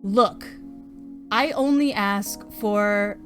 Look, I only ask for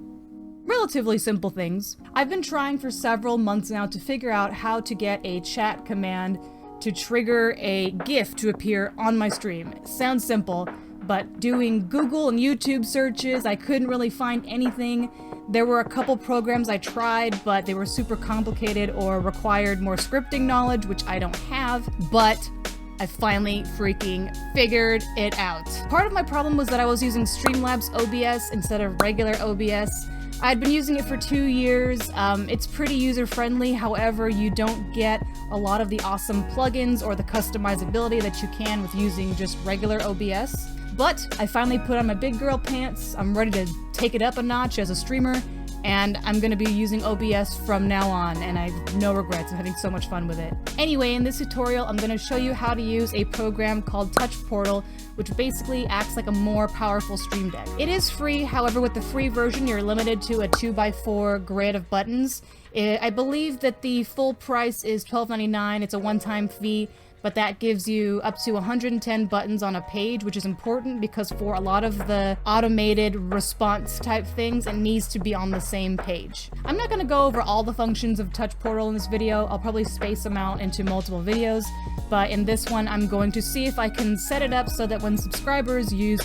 relatively simple things. I've been trying for several months now to figure out how to get a chat command to trigger a GIF to appear on my stream. It sounds simple, but doing Google and YouTube searches, I couldn't really find anything. There were a couple programs I tried, but they were super complicated or required more scripting knowledge, which I don't have, but I finally freaking figured it out. Part of my problem was that I was using Streamlabs OBS instead of regular OBS. I'd been using it for 2 years. It's pretty user-friendly, however, you don't get a lot of the awesome plugins or the customizability that you can with using just regular OBS. But I finally put on my big girl pants. I'm ready to take it up a notch as a streamer, and I'm gonna be using OBS from now on, and I have no regrets. I'm having so much fun with it. Anyway, in this tutorial, I'm gonna show you how to use a program called Touch Portal, which basically acts like a more powerful Stream Deck. It is free, however, with the free version, you're limited to a 2x4 grid of buttons. I believe that the full price is $12.99. It's a one-time fee, but that gives you up to 110 buttons on a page, which is important because for a lot of the automated response type things, it needs to be on the same page. I'm not gonna go over all the functions of Touch Portal in this video. I'll probably space them out into multiple videos, but in this one, I'm going to see if I can set it up so that when subscribers use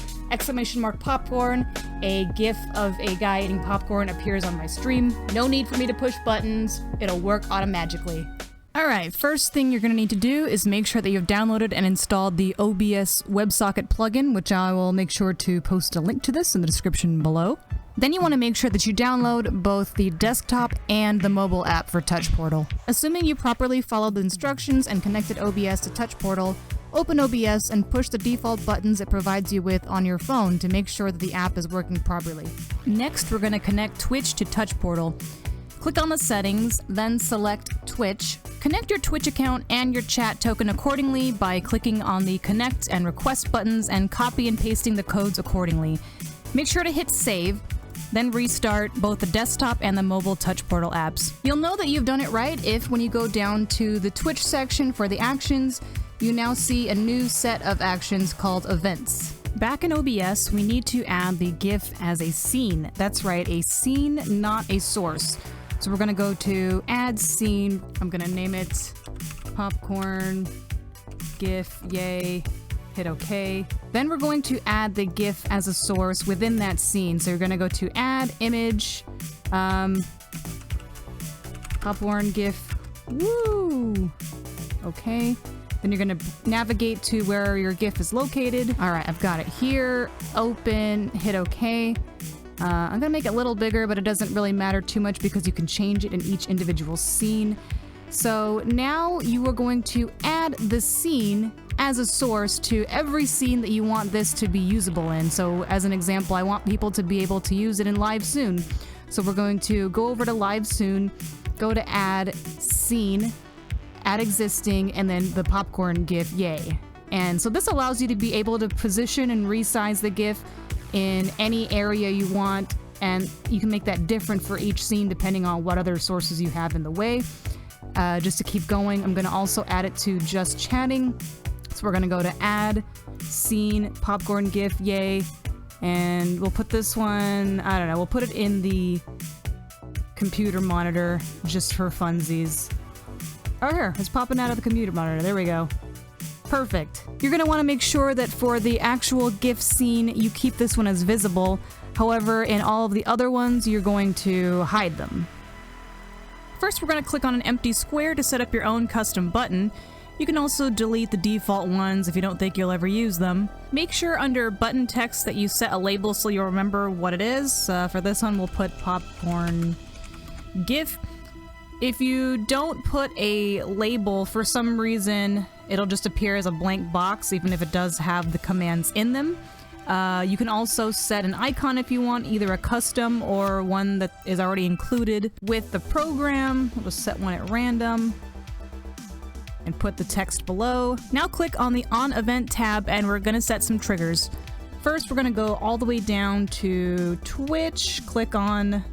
!popcorn, a GIF of a guy eating popcorn appears on my stream. No need for me to push buttons. It'll work automatically. Alright, first thing you're going to need to do is make sure that you've downloaded and installed the OBS WebSocket plugin, which I will make sure to post a link to this in the description below. Then you want to make sure that you download both the desktop and the mobile app for Touch Portal. Assuming you properly followed the instructions and connected OBS to Touch Portal, open OBS and push the default buttons it provides you with on your phone to make sure that the app is working properly. Next, we're going to connect Twitch to Touch Portal. Click on the settings, then select Twitch. Connect your Twitch account and your chat token accordingly by clicking on the connect and request buttons and copy and pasting the codes accordingly. Make sure to hit save, then restart both the desktop and the mobile Touch Portal apps. You'll know that you've done it right if when you go down to the Twitch section for the actions, you now see a new set of actions called events. Back in OBS, we need to add the GIF as a scene. That's right, a scene, not a source. So we're gonna go to add scene. I'm gonna name it popcorn GIF, yay, hit OK. Then we're going to add the GIF as a source within that scene. So you're gonna go to add image, popcorn GIF, woo, okay. Then you're gonna navigate to where your GIF is located. All right, I've got it here, open, hit OK. I'm gonna make it a little bigger, but it doesn't really matter too much because you can change it in each individual scene. So now you are going to add the scene as a source to every scene that you want this to be usable in. So as an example, I want people to be able to use it in Live Soon. So we're going to go over to Live Soon, go to add scene, add existing, and then the popcorn GIF, yay. And so this allows you to be able to position and resize the GIF in any area you want, and you can make that different for each scene depending on what other sources you have in the way. Just to keep going, I'm gonna also add it to just chatting. So we're gonna go to add scene, popcorn GIF, yay, and we'll put this one, I don't know, we'll put it in the computer monitor just for funsies. Oh, here, it's popping out of the computer monitor, there we go. Perfect. You're going to want to make sure that for the actual GIF scene, you keep this one as visible. However, in all of the other ones, you're going to hide them. First, we're going to click on an empty square to set up your own custom button. You can also delete the default ones if you don't think you'll ever use them. Make sure under button text that you set a label so you'll remember what it is. For this one, we'll put popcorn GIF. If you don't put a label, for some reason, it'll just appear as a blank box, even if it does have the commands in them. You can also set an icon if you want, either a custom or one that is already included with the program. We'll just set one at random and put the text below. Now click on the On Event tab and we're gonna set some triggers. First, we're gonna go all the way down to Twitch, click on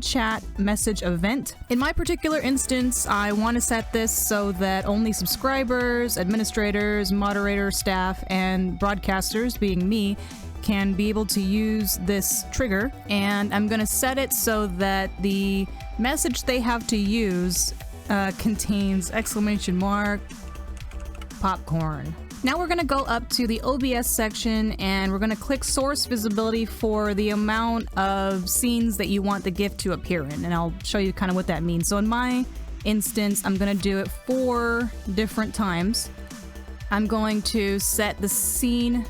chat message event. In my particular instance, I want to set this so that only subscribers, administrators, moderators, staff, and broadcasters, being me, can be able to use this trigger, and I'm gonna set it so that the message they have to use contains exclamation mark popcorn. Now we're gonna go up to the OBS section and we're gonna click source visibility for the amount of scenes that you want the GIF to appear in, and I'll show you kind of what that means. So in my instance, I'm gonna do it 4 different times. I'm going to set the scene.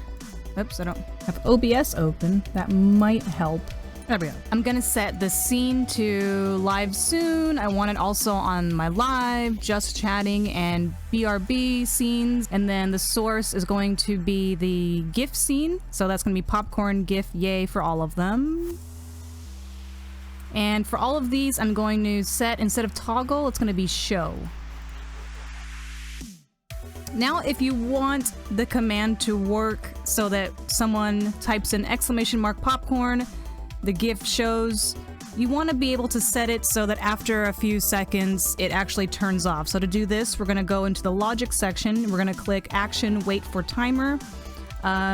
Oops, I don't have OBS open. That might help. There we go. I'm gonna set the scene to live soon. I want it also on my live, just chatting, and BRB scenes. And then the source is going to be the GIF scene. So that's gonna be popcorn, GIF, yay for all of them. And for all of these, I'm going to set, instead of toggle, it's gonna be show. Now, if you want the command to work so that someone types in exclamation mark popcorn, the GIF shows, you want to be able to set it so that after a few seconds, it actually turns off. So to do this, we're going to go into the logic section. We're going to click action, wait for timer.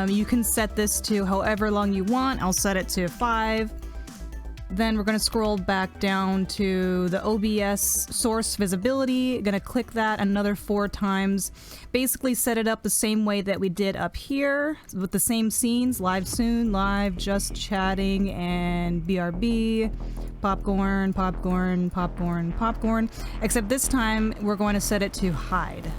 You can set this to however long you want. I'll set it to 5. Then we're going to scroll back down to the OBS source visibility. Going to click that another 4 times. Basically set it up the same way that we did up here with the same scenes: live soon, live, just chatting, and BRB, popcorn, popcorn, popcorn, popcorn. Except this time we're going to set it to hide.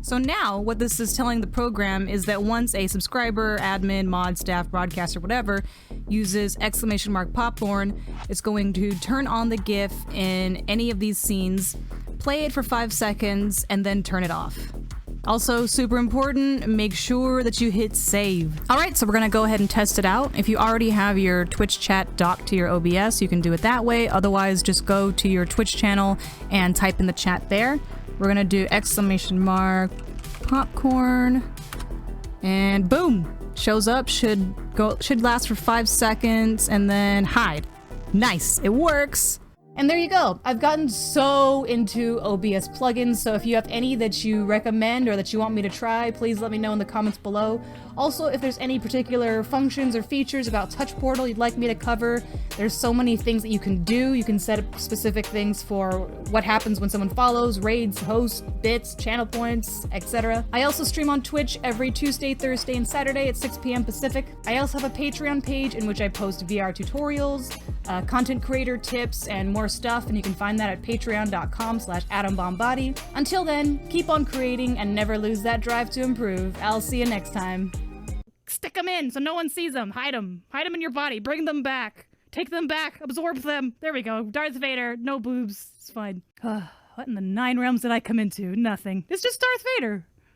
So now, what this is telling the program is that once a subscriber, admin, mod, staff, broadcaster, whatever, uses exclamation mark popcorn, it's going to turn on the GIF in any of these scenes, play it for 5 seconds, and then turn it off. Also, super important, make sure that you hit save. Alright, so we're gonna go ahead and test it out. If you already have your Twitch chat docked to your OBS, you can do it that way. Otherwise, just go to your Twitch channel and type in the chat there. We're gonna do exclamation mark popcorn, and boom, shows up. Should last for 5 seconds, and then hide. Nice, it works. And there you go. I've gotten so into OBS plugins, so if you have any that you recommend or that you want me to try, please let me know in the comments below. Also, if there's any particular functions or features about Touch Portal you'd like me to cover, there's so many things that you can do. You can set up specific things for what happens when someone follows, raids, hosts, bits, channel points, etc. I also stream on Twitch every Tuesday, Thursday, and Saturday at 6 p.m. Pacific. I also have a Patreon page in which I post VR tutorials, content creator tips, and more stuff, and you can find that at patreon.com/AtomBombBody. Until then, keep on creating and never lose that drive to improve. I'll see you next time. Stick them in so no one sees them. Hide them. Hide them in your body. Bring them back. Take them back. Absorb them. There we go. Darth Vader. No boobs. It's fine. What in the 9 realms did I come into? Nothing. It's just Darth Vader.